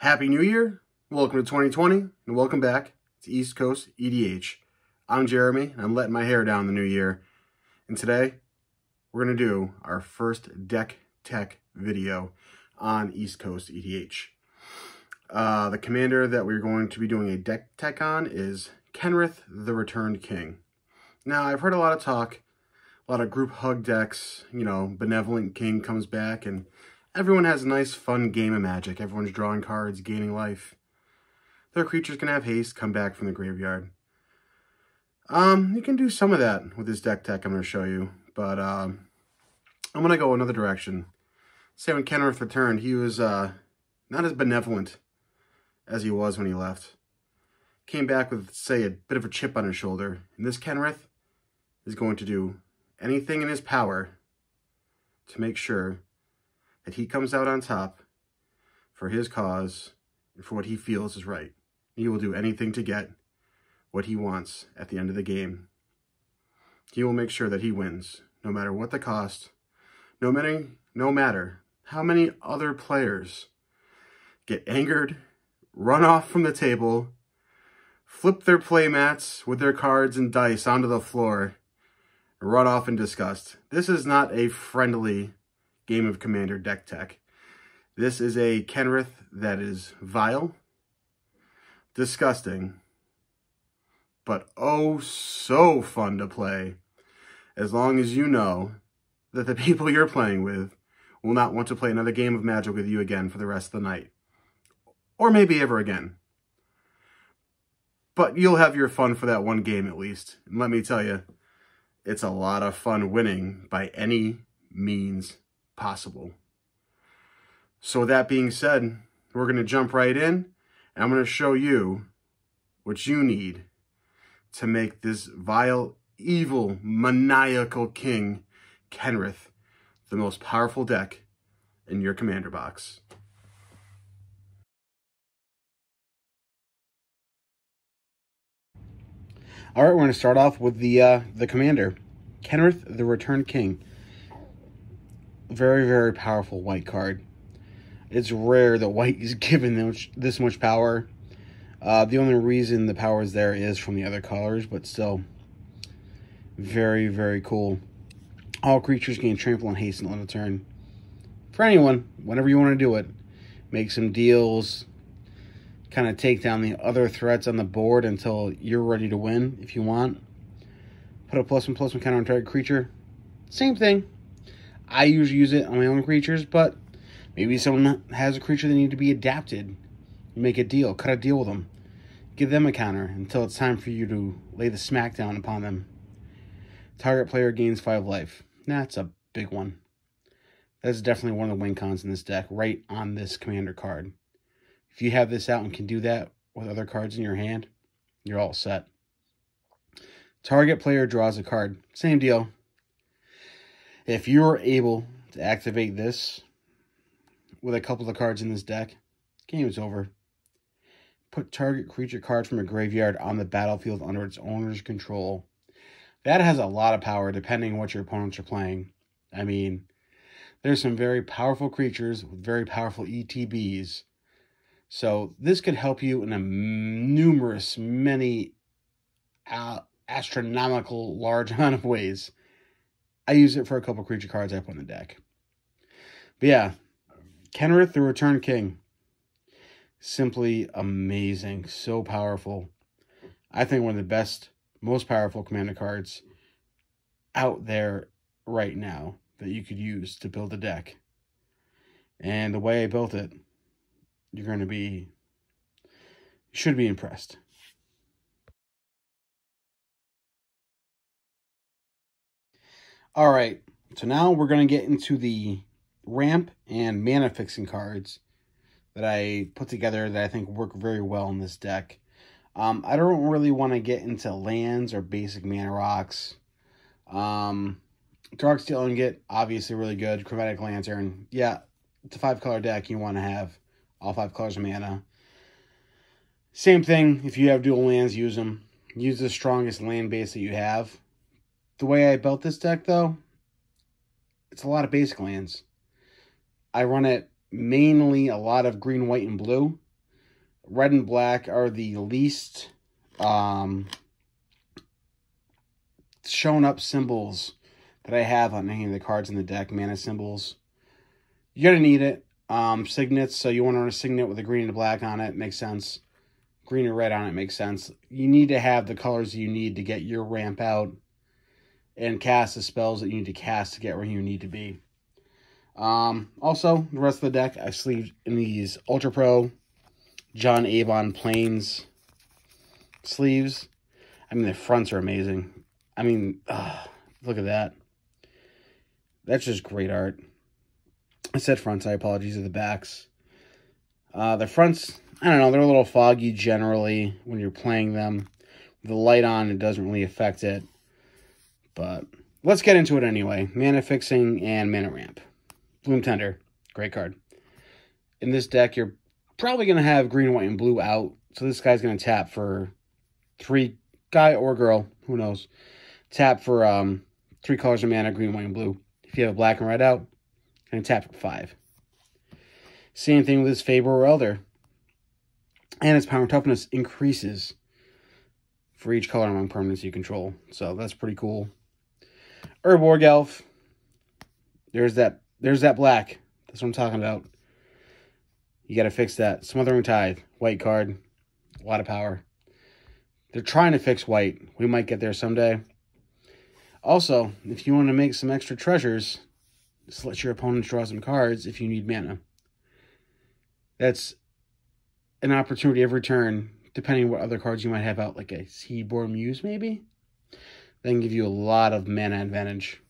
Happy New Year, welcome to 2020, and welcome back to East Coast EDH. I'm Jeremy, and I'm letting my hair down the new year. And today, we're going to do our first deck tech video on East Coast EDH. The commander that we're going to be doing a deck tech on is Kenrith, the Returned King. Now, I've heard a lot of talk, a lot of group hug decks, Benevolent King comes back, and everyone has a nice, fun game of Magic. Everyone's drawing cards, gaining life. Their creatures can have haste, come back from the graveyard. You can do some of that with this deck tech I'm going to show you, but I'm going to go another direction. Say when Kenrith returned, he was not as benevolent as he was when he left. Came back with, say, a bit of a chip on his shoulder. And this Kenrith is going to do anything in his power to make sure that he comes out on top for his cause and for what he feels is right. He will do anything to get what he wants at the end of the game. He will make sure that he wins, no matter what the cost, no matter how many other players get angered, run off from the table, flip their playmats with their cards and dice onto the floor, and run off in disgust. This is not a friendly game of Commander deck tech. This is a Kenrith that is vile, disgusting, but oh so fun to play, as long as you know that the people you're playing with will not want to play another game of Magic with you again for the rest of the night. Or maybe ever again. But you'll have your fun for that one game at least. And let me tell you, it's a lot of fun winning by any means possible. So with that being said, we're going to jump right in, and I'm going to show you what you need to make this vile, evil, maniacal king, Kenrith, the most powerful deck in your commander box. All right, we're going to start off with the commander, Kenrith, the Returned King. Very, very powerful white card. It's rare that white is given this much power. The only reason the power is there is from the other colors, but still, very, very cool. All creatures gain trample and haste until end of turn. For anyone, whenever you want to do it, make some deals, kind of take down the other threats on the board until you're ready to win if you want. Put a +1/+1 counter on target creature. Same thing. I usually use it on my own creatures, but maybe someone has a creature that needs to be adapted. You make a deal. Cut a deal with them. Give them a counter until it's time for you to lay the smackdown upon them. Target player gains 5 life. That's a big one. That's definitely one of the win cons in this deck, right on this commander card. If you have this out and can do that with other cards in your hand, you're all set. Target player draws a card. Same deal. If you're able to activate this with a couple of cards in this deck, game is over. Put target creature card from a graveyard on the battlefield under its owner's control. That has a lot of power depending on what your opponents are playing. I mean, there's some very powerful creatures with very powerful ETBs. So this could help you in many astronomical large amount of ways. I use it for a couple creature cards I put in the deck. But yeah, Kenrith, the Returned King. Simply amazing. So powerful. I think one of the best, most powerful commander cards out there right now that you could use to build a deck. And the way I built it, you should be impressed. All right, so now we're going to get into the ramp and mana fixing cards that I put together that I think work very well in this deck. I don't really want to get into lands or basic mana rocks. Dark Steel Ingot, obviously really good. Chromatic Lantern, yeah, it's a 5-color deck. You want to have all 5 colors of mana. Same thing, if you have dual lands, use them. Use the strongest land base that you have. The way I built this deck, though, it's a lot of basic lands. I run it mainly a lot of green, white, and blue. red and black are the least shown up symbols that I have on any of the cards in the deck, mana symbols. You're going to need it. Signets, so you want to run a signet with a green and a black on it, makes sense. Green and red on it makes sense. You need to have the colors you need to get your ramp out and cast the spells that you need to cast to get where you need to be. Also, the rest of the deck, I've sleeved in these Ultra Pro John Avon Plains sleeves. I mean, the fronts are amazing. I mean, look at that. That's just great art. I said fronts, I apologize for the backs. The fronts, I don't know, they're a little foggy generally when you're playing them. With the light on, it doesn't really affect it. But let's get into it anyway. Mana Fixing and Mana Ramp. Bloom Tender, great card. In this deck, you're probably going to have green, white, and blue out. So this guy's going to tap for 3, guy or girl, who knows. Tap for 3 colors of mana, green, white, and blue. If you have a black and red out, and tap for 5. Same thing with his Faber or Elder. And its power and toughness increases for each color among permanents you control. So that's pretty cool. Urborg Elf. There's that black. That's what I'm talking about. You got to fix that. Smothering Tithe. White card. A lot of power. They're trying to fix white. We might get there someday. Also, if you want to make some extra treasures, just let your opponents draw some cards if you need mana. That's an opportunity every turn, depending on what other cards you might have out, like a Seedborn Muse, maybe? That can give you a lot of mana advantage.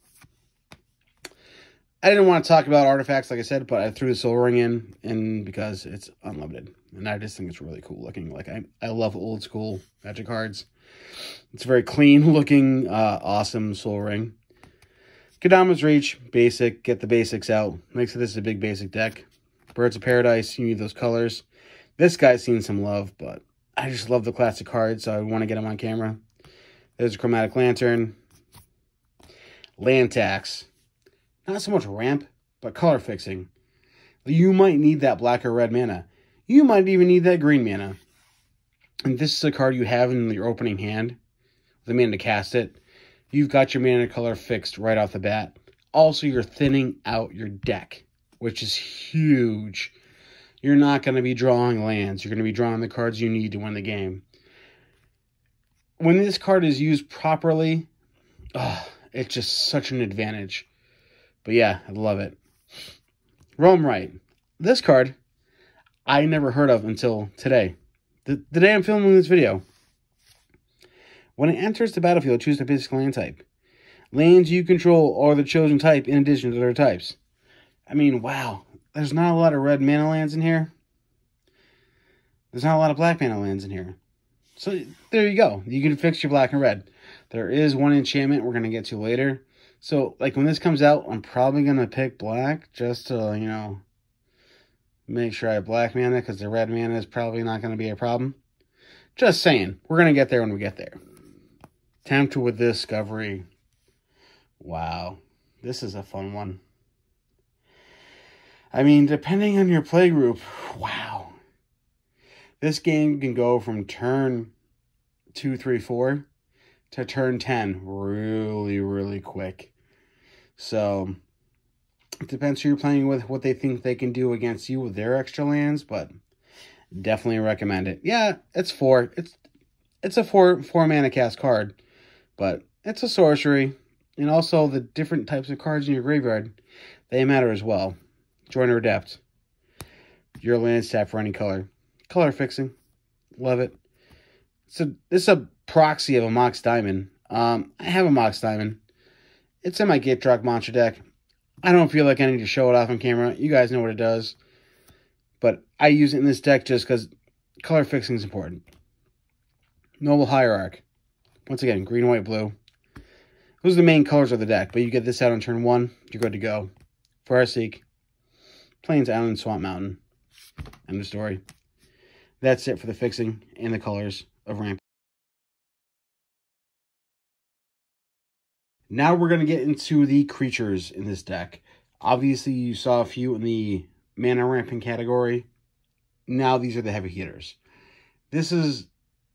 I didn't want to talk about artifacts, like I said, but I threw the Soul Ring in because it's unlimited. And I just think it's really cool looking. Like, I love old school Magic cards. It's a very clean looking, awesome Soul Ring. Kodama's Reach, basic, get the basics out. Makes this a big basic deck. Birds of Paradise, you need those colors. This guy's seen some love, but I just love the classic cards, so I want to get them on camera. There's a Chromatic Lantern. Land Tax. Not so much ramp, but color fixing. You might need that black or red mana. You might even need that green mana. And this is a card you have in your opening hand. The mana to cast it. You've got your mana color fixed right off the bat. Also, you're thinning out your deck, which is huge. You're not going to be drawing lands. You're going to be drawing the cards you need to win the game. When this card is used properly, it's just such an advantage. But yeah, I love it. Roam Right. This card, I never heard of until today. The day I'm filming this video. When it enters the battlefield, choose the basic land type. Lands you control are the chosen type in addition to their types. I mean, wow. There's not a lot of red mana lands in here. There's not a lot of black mana lands in here. So, there you go. You can fix your black and red. There is one enchantment we're going to get to later. So, like, when this comes out, I'm probably going to pick black just to, you know, make sure I have black mana, because the red mana is probably not going to be a problem. Just saying. We're going to get there when we get there. Tempted with Discovery. Wow. This is a fun one. I mean, depending on your play group, wow. This game can go from turn 2, 3, 4 to turn 10 really, really quick. So, it depends who you're playing with, what they think they can do against you with their extra lands, but definitely recommend it. Yeah, it's 4. It's a 4 mana cast card, but it's a sorcery. And also, the different types of cards in your graveyard, they matter as well. Joiner Adept. Your land tap for any color. Color fixing. Love it. It's a proxy of a Mox Diamond. I have a Mox Diamond. It's in my Gitrog monster deck. I don't feel like I need to show it off on camera. You guys know what it does. But I use it in this deck just because color fixing is important. Noble Hierarch. Once again, green, white, blue. Those are the main colors of the deck. But you get this out on turn 1, you're good to go. Farseek. Plains, Island, Swamp Mountain. End of story. That's it for the fixing and the colors of ramp. Now we're going to get into the creatures in this deck. Obviously, you saw a few in the mana ramping category. Now these are the heavy hitters. This is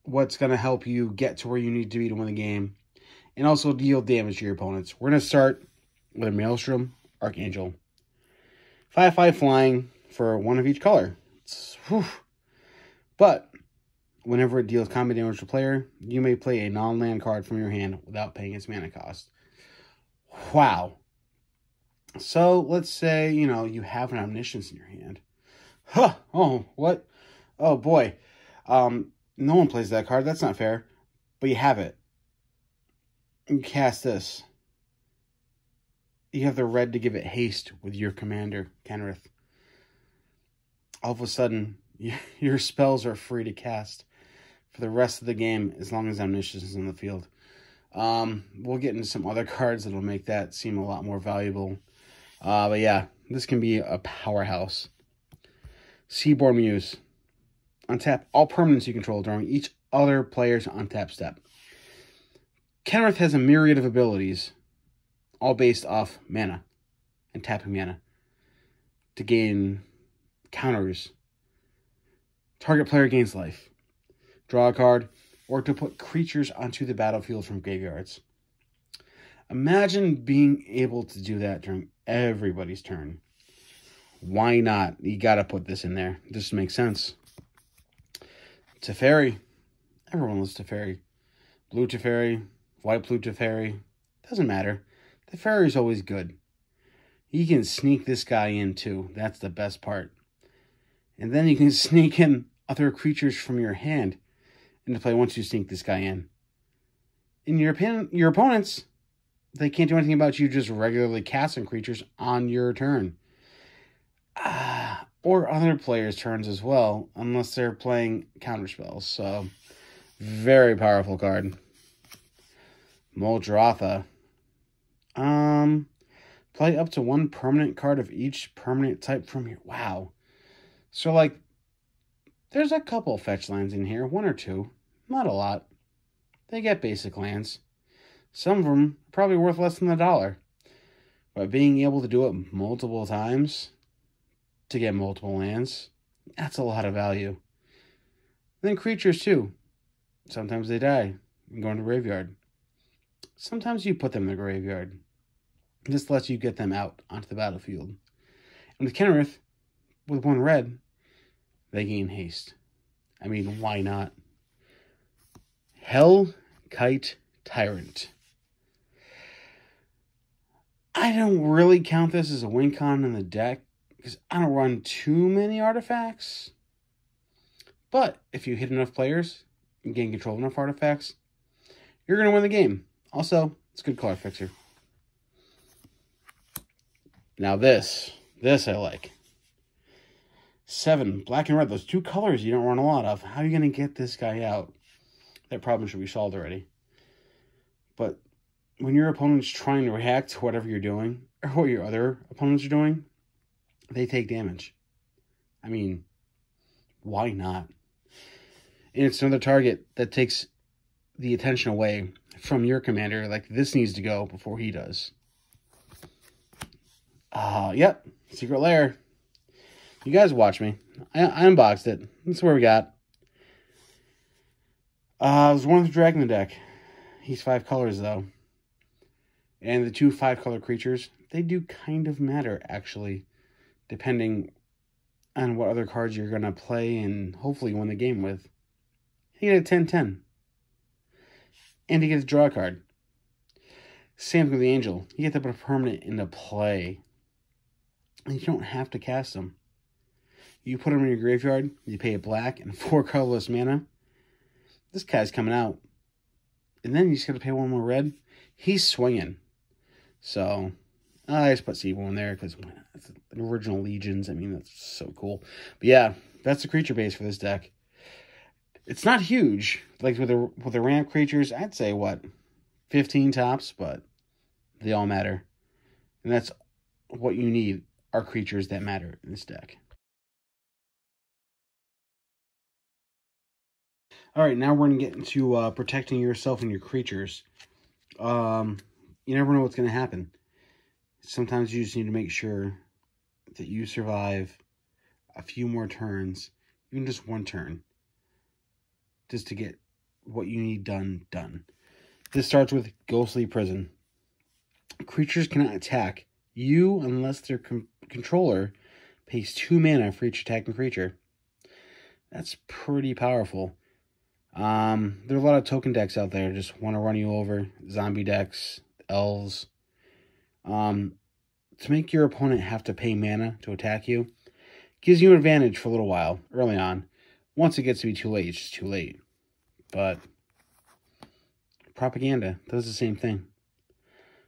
what's going to help you get to where you need to be to win the game, and also deal damage to your opponents. We're going to start with a Maelstrom Archangel. 5/5 flying for one of each color. But whenever it deals combat damage to a player, you may play a non-land card from your hand without paying its mana cost. Wow. So let's say, you have an Omniscience in your hand. Huh. Oh, what? Oh, boy. No one plays that card. That's not fair. But you have it. You cast this. You have the red to give it haste with your commander, Kenrith. All of a sudden, your spells are free to cast for the rest of the game as long as Omniscience is in the field. We'll get into some other cards that'll make that seem a lot more valuable. But yeah, this can be a powerhouse. Seaborn Muse. Untap all permanents you control during each other player's untap step. Kenrith has a myriad of abilities, all based off mana and tapping mana to gain counters. Target player gains life. Draw a card, or to put creatures onto the battlefield from graveyards. Imagine being able to do that during everybody's turn. Why not? You gotta put this in there. This makes sense. Teferi. Everyone loves Teferi. Blue Teferi, white blue Teferi. Doesn't matter. Teferi is always good. You can sneak this guy in too. That's the best part. And then you can sneak in other creatures from your hand into play once you sneak this guy in. In your opponents, they can't do anything about you just regularly casting creatures on your turn. Or other players' turns as well, unless they're playing counterspells. So, very powerful card. Muldrotha. Play up to one permanent card of each permanent type from your... Wow. So, there's a couple fetch lands in here. One or two. Not a lot. They get basic lands. Some of them are probably worth less than $1. But being able to do it multiple times to get multiple lands, that's a lot of value. Then creatures, too. Sometimes they die and go into the graveyard. Sometimes you put them in the graveyard. This lets you get them out onto the battlefield. And with Kenrith, with one red, they gain haste. I mean, why not? Hellkite Tyrant. I don't really count this as a win con in the deck because I don't run too many artifacts. But if you hit enough players and gain control of enough artifacts, you're going to win the game. Also, it's a good color fixer. Now this I like. 7, black and red. Those two colors you don't run a lot of. How are you going to get this guy out? That problem should be solved already. But when your opponent's trying to react to whatever you're doing, or what your other opponents are doing, they take damage. I mean, why not? And it's another target that takes the attention away from your commander. Like, this needs to go before he does. Yep, Secret Lair. You guys watch me. I unboxed it. That's where we got. There's one with the Dragon deck. He's 5 colors, though. And the 2 5-color creatures, they do kind of matter, actually, depending on what other cards you're going to play and hopefully win the game with. You get a 10-10. And you get to draw a card. Same with the Angel. You get to put a permanent into play. And you don't have to cast them. You put them in your graveyard, you pay a black and 4 colorless mana. This guy's coming out. And then you just got to pay 1 more red. He's swinging. So, I just put Seaborn there because it's the original Legions. I mean, that's so cool. But yeah, that's the creature base for this deck. It's not huge. Like with the ramp creatures, I'd say, 15 tops, but they all matter. And that's what you need, are creatures that matter in this deck. Alright, now we're going to get into protecting yourself and your creatures. You never know what's going to happen. Sometimes you just need to make sure that you survive a few more turns, even just one turn. just to get what you need done. This starts with Ghostly Prison. Creatures cannot attack you unless their controller pays 2 mana for each attacking creature. That's pretty powerful. There are a lot of token decks out there just want to run you over. Zombie decks, elves. To make your opponent have to pay mana to attack you gives you an advantage for a little while early on. Once it gets to be too late, it's just too late. But Propaganda does the same thing.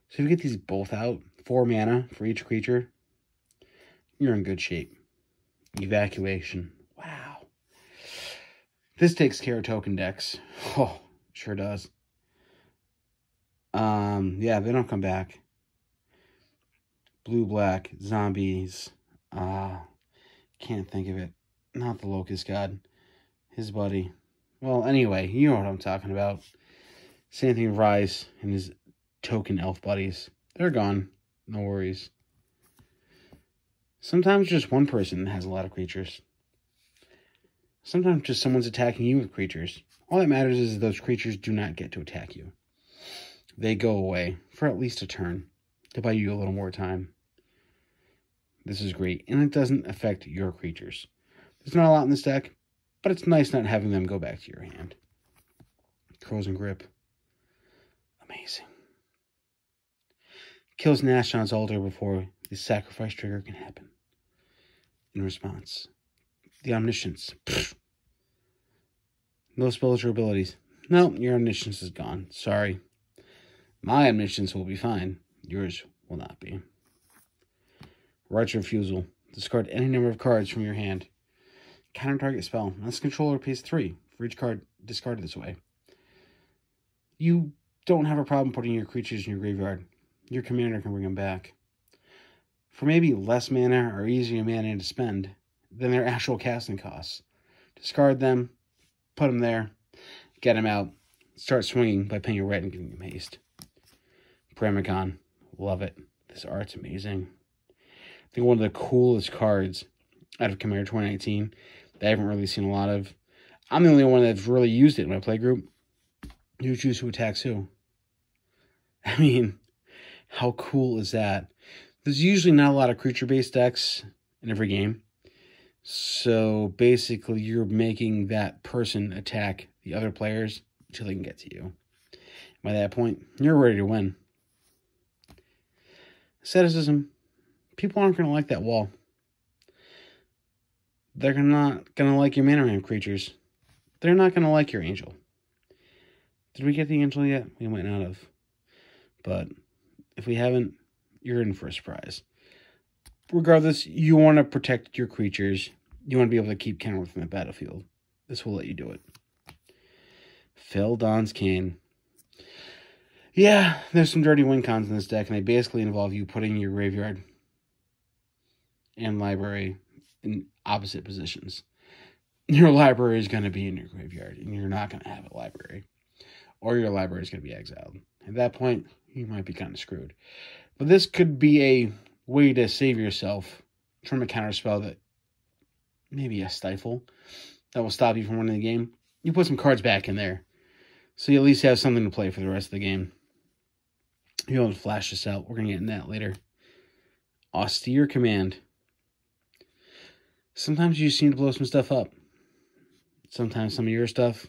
So if you get these both out, 4 mana for each creature, you're in good shape. Evacuation. Wow. This takes care of token decks. Oh, sure does. Yeah, they don't come back. Blue, black, zombies. Can't think of it. Not the Locust God. His buddy. Well, anyway, you know what I'm talking about. Same thing with Rise and his token elf buddies. They're gone. No worries. Sometimes just one person has a lot of creatures. Sometimes just someone's attacking you with creatures. All that matters is those creatures do not get to attack you. They go away for at least a turn to buy you a little more time. This is great, and it doesn't affect your creatures. There's not a lot in this deck, but it's nice not having them go back to your hand. Crows and Grip. Amazing. Kills Nashon's altar before the sacrifice trigger can happen. In response, the Omniscience. Pfft. No spells or abilities. No, your Omniscience is gone. Sorry. My Omniscience will be fine. Yours will not be. Right's Refusal. Discard any number of cards from your hand. Counter target spell. This controller pays 3 for each card discarded this way. You don't have a problem putting your creatures in your graveyard. Your commander can bring them back. For maybe less mana or easier mana to spend than their actual casting costs. Discard them, put them there, get them out, start swinging by paying a red and giving them haste. Pramicon. Love it. This art's amazing. I think one of the coolest cards out of Commander 2019 that I haven't really seen a lot of. I'm the only one that's really used it in my playgroup. You choose who attacks who. I mean, how cool is that? There's usually not a lot of creature-based decks in every game. So basically, you're making that person attack the other players until they can get to you. By that point, you're ready to win. Asceticism. People aren't going to like that wall. They're not going to like your mana ramp creatures. They're not going to like your angel. Did we get the angel yet? We might not have. But if we haven't, you're in for a surprise. Regardless, you want to protect your creatures. You want to be able to keep Kenrith from the battlefield. This will let you do it. Feldon's Cane. Yeah, there's some dirty win cons in this deck, and they basically involve you putting your graveyard and library in opposite positions. Your library is going to be in your graveyard, and you're not going to have a library. Or your library is going to be exiled. At that point, you might be kind of screwed. But this could be a way to save yourself from a counterspell that maybe a stifle that will stop you from winning the game. You put some cards back in there, so you at least have something to play for the rest of the game. You'll be able to flash this out. We're going to get into that later. Austere Command. Sometimes you just need to blow some stuff up. Sometimes some of your stuff.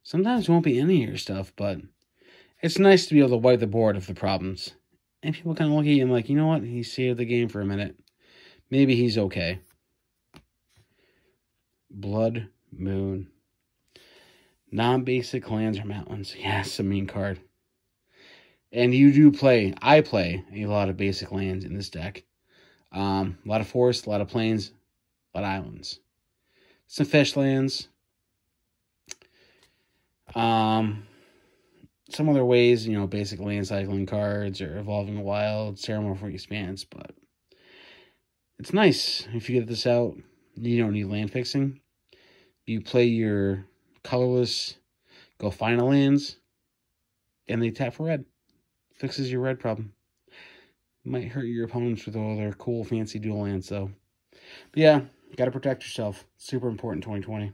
Sometimes it won't be any of your stuff, but it's nice to be able to wipe the board of the problems. And people kind of look at you and like, you know what? He saved the game for a minute. Maybe he's okay. Blood Moon. Non-basic lands or mountains. Yes, a mean card. And you do play, I play a lot of basic lands in this deck. A lot of forests, a lot of plains, a lot of islands. Some fish lands. Some other ways, you know, basic land cycling cards or evolving wild, ceremonial expanse, but it's nice if you get this out. You don't need land fixing. You play your colorless, go final lands, and they tap for red. Fixes your red problem. Might hurt your opponents with all their cool, fancy dual lands, though. But yeah, you gotta protect yourself. Super important in 2020.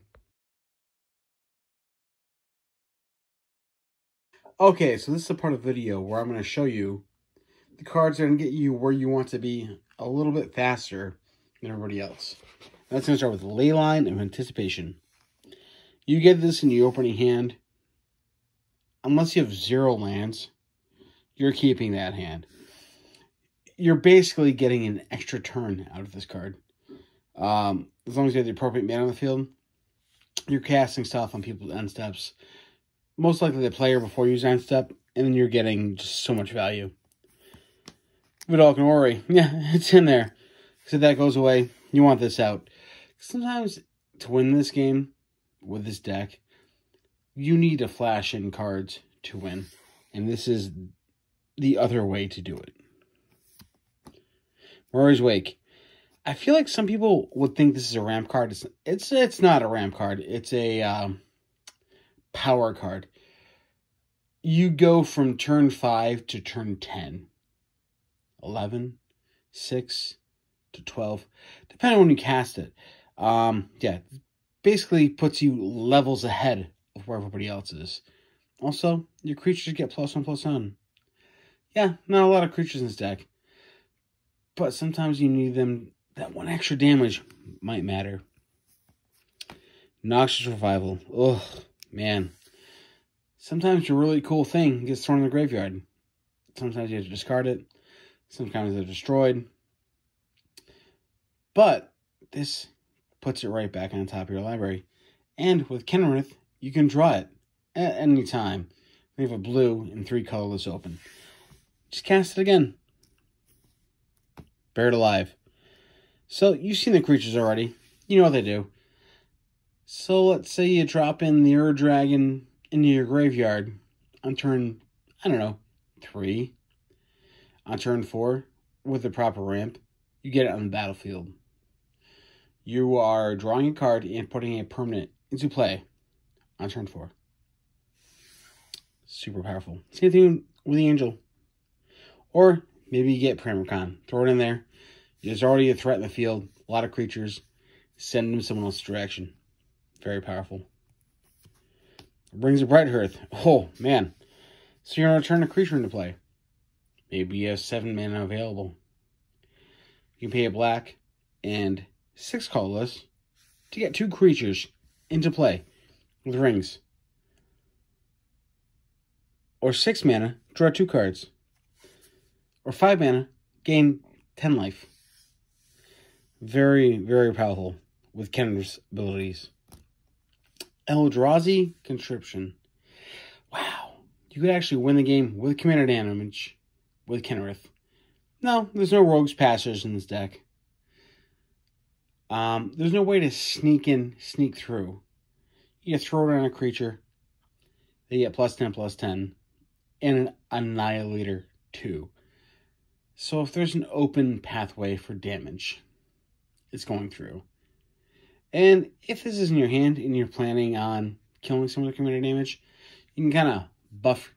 Okay, so this is a part of the video where I'm going to show you the cards that are going to get you where you want to be a little bit faster than everybody else. That's going to start with Leyline of Anticipation. You get this in your opening hand. Unless you have 0 lands, you're keeping that hand. You're basically getting an extra turn out of this card. As long as you have the appropriate mana on the field, you're casting stuff on people's end steps. Most likely the player before you use end step, and then you're getting just so much value. Vidal Canori, yeah, it's in there. So that goes away. You want this out. Sometimes to win this game with this deck, you need to flash in cards to win. And this is the other way to do it. Murray's Wake. I feel like some people would think this is a ramp card. It's not a ramp card. It's a power card. You go from turn 5 to turn 10. 11, 6 to 12. Depending on when you cast it. Yeah, basically puts you levels ahead of where everybody else is. Also, your creatures get +1/+1. Yeah, not a lot of creatures in this deck. But sometimes you need them. That one extra damage might matter. Noxious Revival. Ugh, man. Sometimes a really cool thing gets thrown in the graveyard. Sometimes you have to discard it. Sometimes they're destroyed. But this puts it right back on top of your library. And with Kenrith, you can draw it at any time. We have a blue and 3 colorless open. Just cast it again. Buried Alive. So, you've seen the creatures already. You know what they do. So, let's say you drop in the Ur Dragon into your graveyard on turn, I don't know, 3. On turn 4, with the proper ramp, you get it on the battlefield. You are drawing a card and putting a permanent into play on turn 4. Super powerful. Same thing with the Angel. Or maybe you get Pramicon. Throw it in there. There's already a threat in the field. A lot of creatures. Send them someone else's direction. Very powerful. Brings a Bright Hearth. Oh, man. So you're going to turn a creature into play. Maybe you have 7 mana available. You can pay a black and 6 colorless to get 2 creatures into play with rings. Or 6 mana, draw 2 cards. Or 5 mana, gain 10 life. Very, very powerful with Kenrith's abilities. Eldrazi Conscription. Wow. You could actually win the game with commander damage with Kenrith. No, there's no rogues passers in this deck. There's no way to sneak in, sneak through. You throw it on a creature. They get +10/+10. And an Annihilator 2. So if there's an open pathway for damage, it's going through. And if this is in your hand and you're planning on killing someone with commander damage, you can kind of buff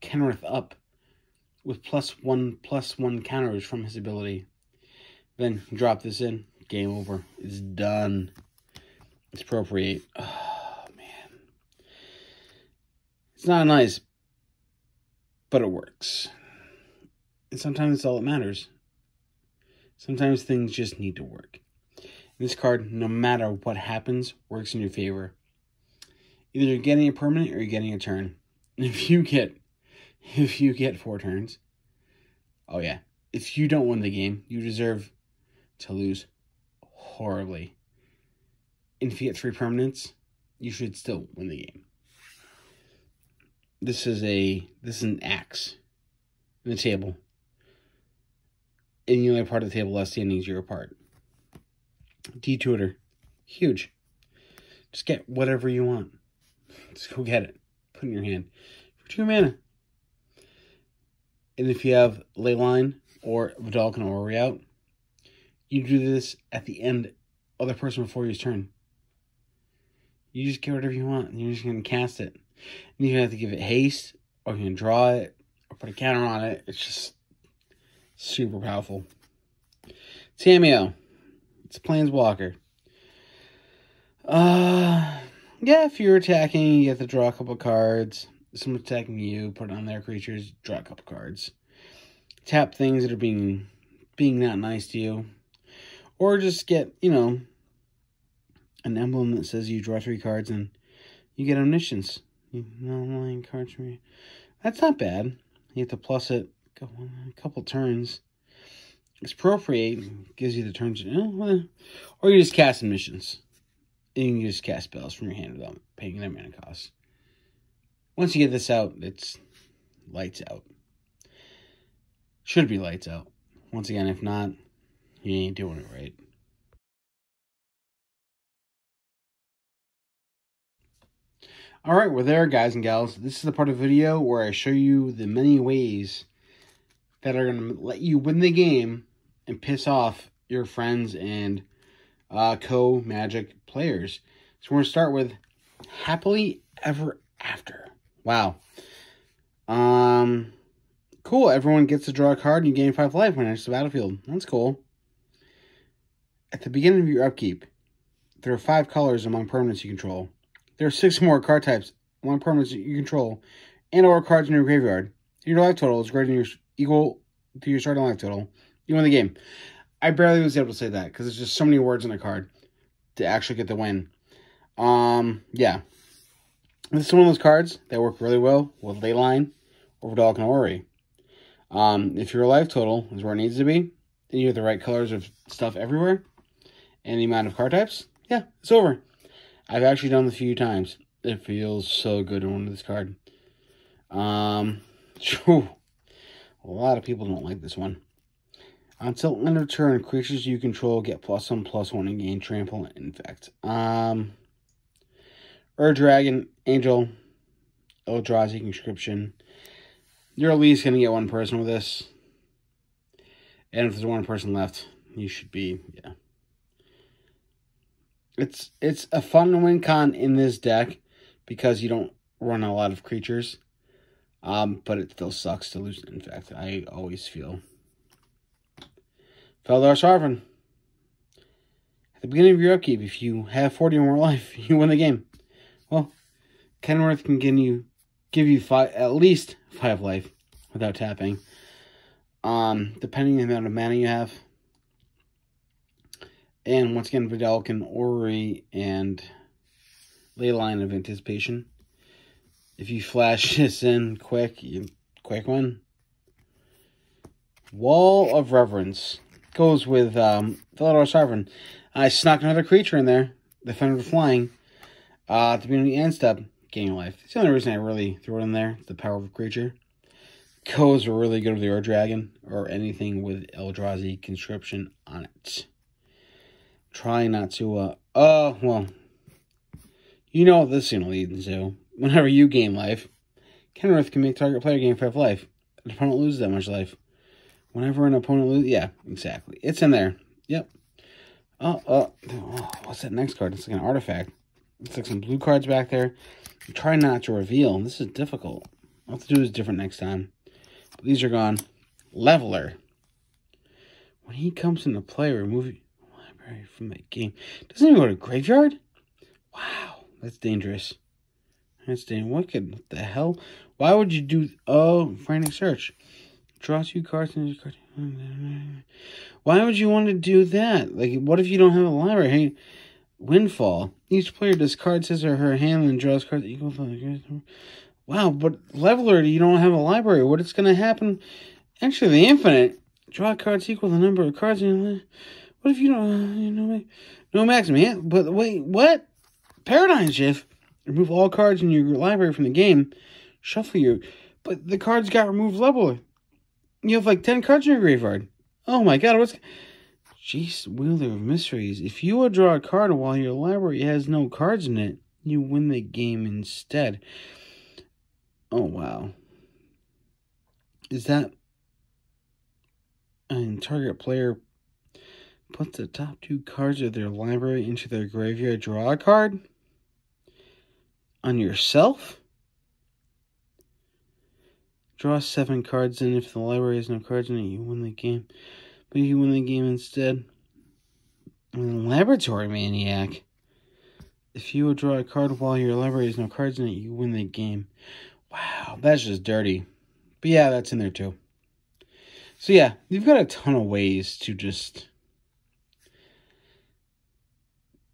Kenrith up with +1/+1 counters from his ability. Then drop this in. Game over. It's done. Expropriate. Oh, man. It's not nice, but it works. And sometimes it's all that matters. Sometimes things just need to work. This card, no matter what happens, works in your favor. Either you're getting a permanent or you're getting a turn. And if you get 4 turns, oh yeah, if you don't win the game, you deserve to lose horribly. And if you get 3 permanents, you should still win the game. This is an axe in the table. And the only part of the table left standing is your part. Detutor. Huge. Just get whatever you want. Just go get it. Put it in your hand. For 2 mana. And if you have Leyline or Vidal Canori out, you do this at the end of the person before your turn. You just get whatever you want. And you're just going to cast it. And you can have to give it haste, or you can draw it, or put a counter on it. It's just super powerful. Tamiyo. It's a Planeswalker. Yeah, if you're attacking, you have to draw a couple cards. someone attacking you, put it on their creatures, draw a couple cards. Tap things that are being not nice to you. Or just get, you know, an emblem that says you draw 3 cards and you get omniscience. No cards from you. That's not bad. You have to plus it a couple turns. Expropriate gives you the turns. Or you just cast omniscience. You can just cast spells from your hand without paying their mana costs. Once you get this out, it's lights out. Should be lights out. Once again, if not, you ain't doing it right. Alright, we're there, guys and gals. This is the part of the video where I show you the many ways that are going to let you win the game and piss off your friends and co-Magic players. So we're going to start with Happily Ever After. Wow. Cool. Everyone gets to draw a card and you gain 5 life when it enters the battlefield. That's cool. At the beginning of your upkeep, there are 5 colors among permanents you control. There are 6 more card types among permanents you control and or cards in your graveyard. Your life total is greater than equal to your starting life total. You win the game. I barely was able to say that because there's just so many words in a card to actually get the win. Yeah. This is one of those cards that work really well with Leyline or Vidal and Ori. If your life total is where it needs to be, and you have the right colors of stuff everywhere, and the amount of card types, yeah, it's over. I've actually done this a few times. It feels so good to win this card. A lot of people don't like this one. Until end of turn, creatures you control get +1/+1 and gain trample and infect. Dragon, Angel, Eldrazi Conscription. You're at least going to get one person with this. And if there's one person left, you should be, yeah. It's a fun win con in this deck because you don't run a lot of creatures. But it still sucks to lose. In fact, I always feel. Feldar Sarvin. At the beginning of your upkeep, if you have 40 or more life, you win the game. Well, Kenrith can give you at least 5 life without tapping. Depending on the amount of mana you have. And once again, Vidalcan, Ori, and Leyline of Anticipation. If you flash this in quick win. Wall of Reverence goes with Feldar Sarvin. I snuck another creature in there. Defender of Flying. At the beginning of the end step, gain life. It's the only reason I really threw it in there. The power of a creature. Goes really good with the Dragon or anything with Eldrazi Conscription on it. Try not to, well, you know what this is going to lead into. Whenever you gain life, Kenrith can make target player gain 5 life. The opponent loses that much life. Whenever an opponent loses, yeah, exactly. It's in there. Yep. What's that next card? It's like an artifact. It's like some blue cards back there. Try not to reveal. This is difficult. What to do is different next time. But these are gone. Leveler. When he comes into play, remove library from the game. Doesn't even go to graveyard? Wow, that's dangerous. That's dangerous. What the hell? Why would you do... Oh, frantic search. Draw 2 cards and card. Why would you want to do that? Like, what if you don't have a library? Hey, Windfall. Each player discards his or her hand and draws cards equal to the... Wow, but Leveler, you don't have a library. What is going to happen? Actually, the Infinite. Draw cards equal to the number of cards in your... What if you don't... No maximum. Yeah, but wait, what? Paradigm Shift. Remove all cards in your library from the game. Shuffle your... But the cards got removed Leveler. You have like 10 cards in your graveyard. Oh my god, what's... Jeez, Wielder of Mysteries. If you would draw a card while your library has no cards in it, you win the game instead. Oh, wow. Is that... And target player puts the top 2 cards of their library into their graveyard, draw a card? On yourself? Draw 7 cards, and if the library has no cards in it, you win the game. But you win the game instead. Laboratory Maniac. If you would draw a card while your library has no cards in it, you win the game. Wow, that's just dirty. But yeah, that's in there too. So yeah, you've got a ton of ways to just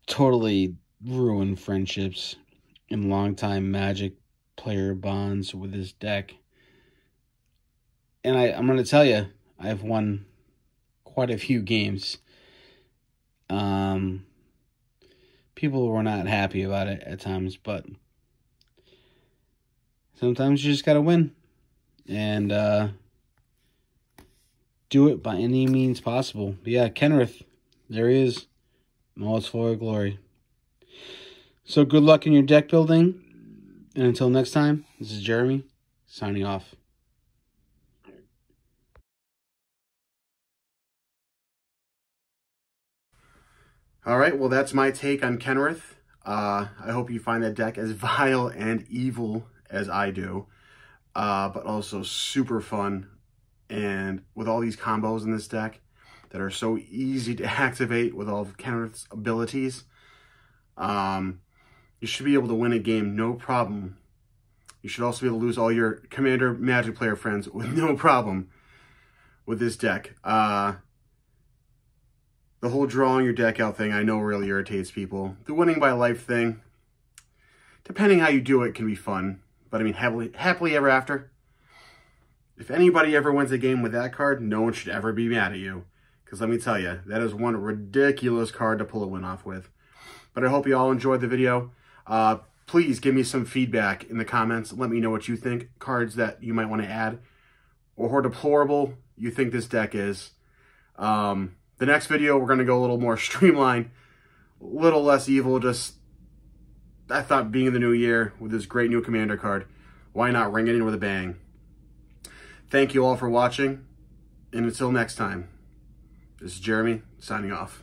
totally ruin friendships and longtime Magic player bonds with this deck. And I'm going to tell you, I've won quite a few games. People were not happy about it at times, but sometimes you just got to win. And do it by any means possible. But yeah, Kenrith, there he is. In all its glory. So good luck in your deck building. And until next time, this is Jeremy, signing off. All right, well, that's my take on Kenrith. I hope you find that deck as vile and evil as I do, but also super fun. And with all these combos in this deck that are so easy to activate with all of Kenrith's abilities, you should be able to win a game no problem. You should also be able to lose all your Commander Magic player friends with no problem with this deck. The whole drawing your deck out thing, I know, really irritates people. The winning by life thing, depending how you do it, can be fun. But I mean, happily ever after. If anybody ever wins a game with that card, no one should ever be mad at you. Because let me tell you, that is one ridiculous card to pull a win off with. But I hope you all enjoyed the video. Please give me some feedback in the comments. Let me know what you think. Cards that you might want to add. Or how deplorable you think this deck is. The next video, we're going to go a little more streamlined, a little less evil. Just, I thought being in the new year with this great new Commander card, why not ring it in with a bang? Thank you all for watching, and until next time, this is Jeremy, signing off.